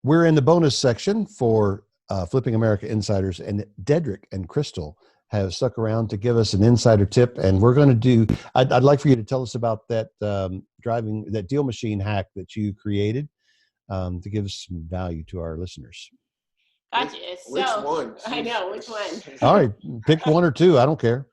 We're in the bonus section for Flipping America Insiders, and Dedric and Krystal have stuck around to give us an insider tip. And we're going to do, I'd like for you to tell us about that that deal machine hack that you created to give us some value to our listeners. Gotcha. Which one? I know, which one? All right, pick one or two. I don't care.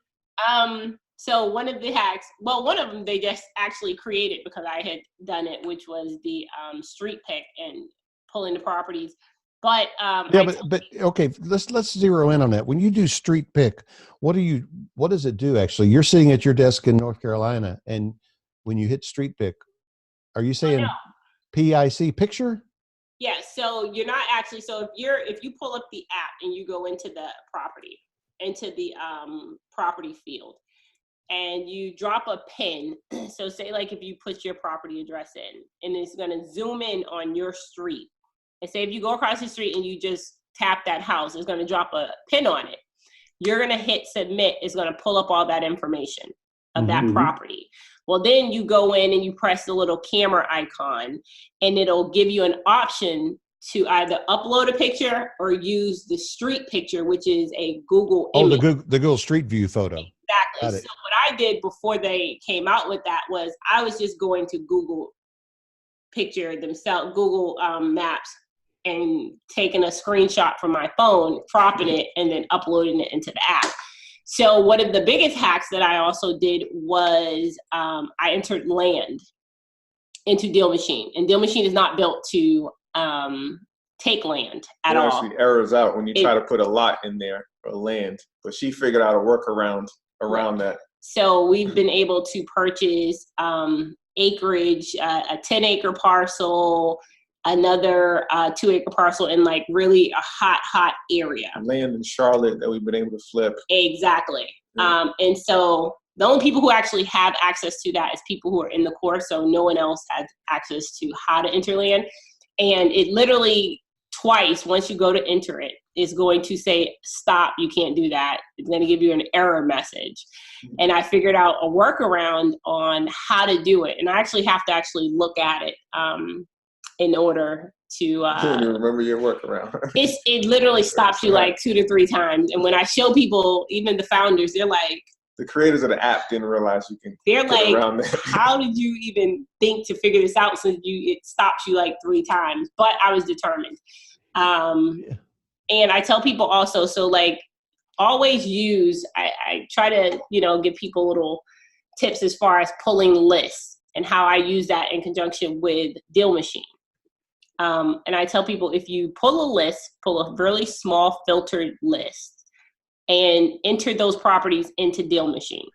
So one of the hacks, one of them they just actually created because I had done it, which was the street pick and pulling the properties. But but okay, let's zero in on that. When you do street pick, what does it do actually? You're sitting at your desk in North Carolina, and when you hit street pick, are you saying PIC picture? Yeah, so you're not actually, so if you pull up the app and you go into the property field, and you drop a pin, so say like if you put your property address in, and it's gonna zoom in on your street, and say if you go across the street and you just tap that house, it's gonna drop a pin on it. You're gonna hit submit, it's gonna pull up all that information of that property. Well, then you go in and you press the little camera icon, and it'll give you an option to either upload a picture or use the street picture, which is a Google image. The Google Street View photo. Exactly. So what I did before they came out with that was I was just going to Google picture themselves, Google Maps, and taking a screenshot from my phone, cropping it, and then uploading it into the app. So one of the biggest hacks that I also did was I entered land into Deal Machine. And Deal Machine is not built to take land at all. It actually errors out when you try to put a lot in there or land. But she figured out a workaround around that. So we've been able to purchase acreage, a 10-acre parcel, another 2-acre parcel in like really a hot area. Land in Charlotte that we've been able to flip. Exactly. Yeah. And so the only people who actually have access to that is people who are in the course. So no one else has access to how to enter land. And it literally twice, once you go to enter it, is going to say, stop, you can't do that. It's going to give you an error message. And I figured out a workaround on how to do it. And I actually have to look at it in order to remember your workaround. It literally stops you like 2 to 3 times. And when I show people, even the founders, they're like, the creators of the app didn't realize you can. They're like, how did you even think to figure this out since it stops you like 3 times? But I was determined. And I tell people also, so like always use, I try to, give people little tips as far as pulling lists and how I use that in conjunction with Deal Machine. And I tell people, if you pull a really small filtered list and enter those properties into Deal Machine.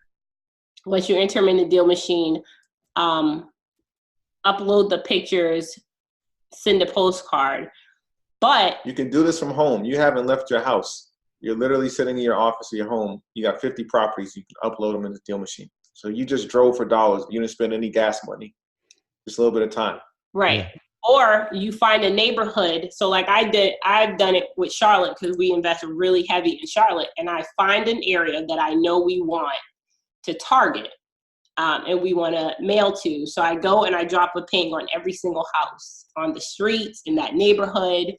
Once you enter them in the Deal Machine, upload the pictures, send a postcard. But you can do this from home. You haven't left your house. You're literally sitting in your office or your home. You got 50 properties. You can upload them in the Deal Machine. So you just drove for dollars. You didn't spend any gas money. Just a little bit of time. Right. Yeah. Or you find a neighborhood. So like I've done it with Charlotte because we invest really heavy in Charlotte. And I find an area that I know we want to target and we want to mail to. So I go and I drop a ping on every single house on the streets in that neighborhood.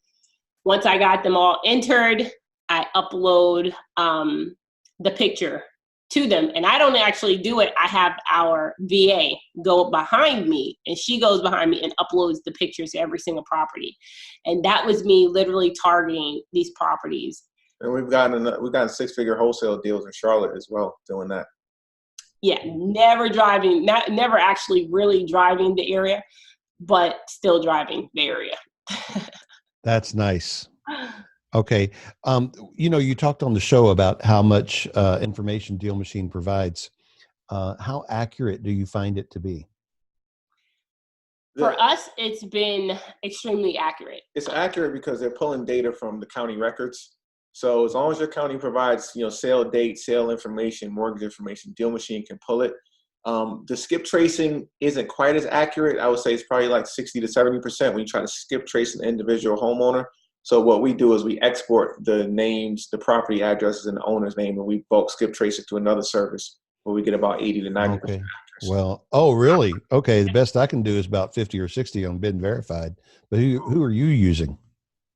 Once I got them all entered, I upload the picture to them. And I don't actually do it. I have our VA go behind me, and she goes behind me and uploads the pictures to every single property. And that was me literally targeting these properties. And we've gotten 6-figure wholesale deals in Charlotte as well doing that. Yeah, never actually really driving the area, but still driving the area. That's nice. Okay. You talked on the show about how much information Deal Machine provides. How accurate do you find it to be? For us, it's been extremely accurate. It's accurate because they're pulling data from the county records. So as long as your county provides, sale date, sale information, mortgage information, Deal Machine can pull it. The skip tracing isn't quite as accurate. I would say it's probably like 60 to 70% when you try to skip trace an individual homeowner. So what we do is we export the names, the property addresses, and the owner's name, and we bulk skip trace it to another service where we get about 80 to 90%. Okay. Well, oh, really? Okay. The best I can do is about 50 or 60 on been verified. But who are you using?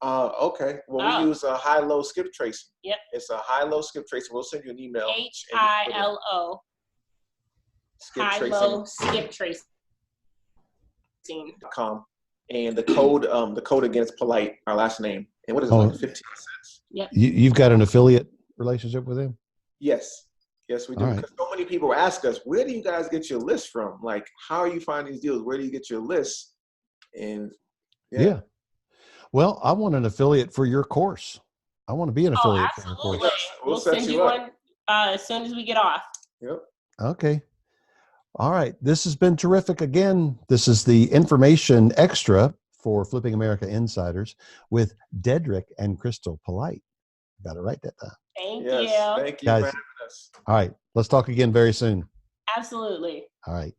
Okay. Well, Oh. we use a high-low skip tracing. Yep. It's a high-low skip tracing. We'll send you an email. HILO. Skip High-low skip tracing. .com. And the code again is Polite, our last name. And what is it, Oh. like 15 cents? Yep. You've got an affiliate relationship with him? Yes. Yes, we do. All right. Because so many people ask us, where do you guys get your list from? Like, how are you finding these deals? Where do you get your lists? And yeah. Well, I want an affiliate for your course. I want to be an affiliate for your absolutely. course. We'll send you one as soon as we get off. Yep. Okay. All right. This has been terrific. Again, this is the information extra for Flipping America Insiders with Dedric and Krystal Polite. Got to write that down. Thank you. Thank you Guys, for having us. All right. Let's talk again very soon. Absolutely. All right.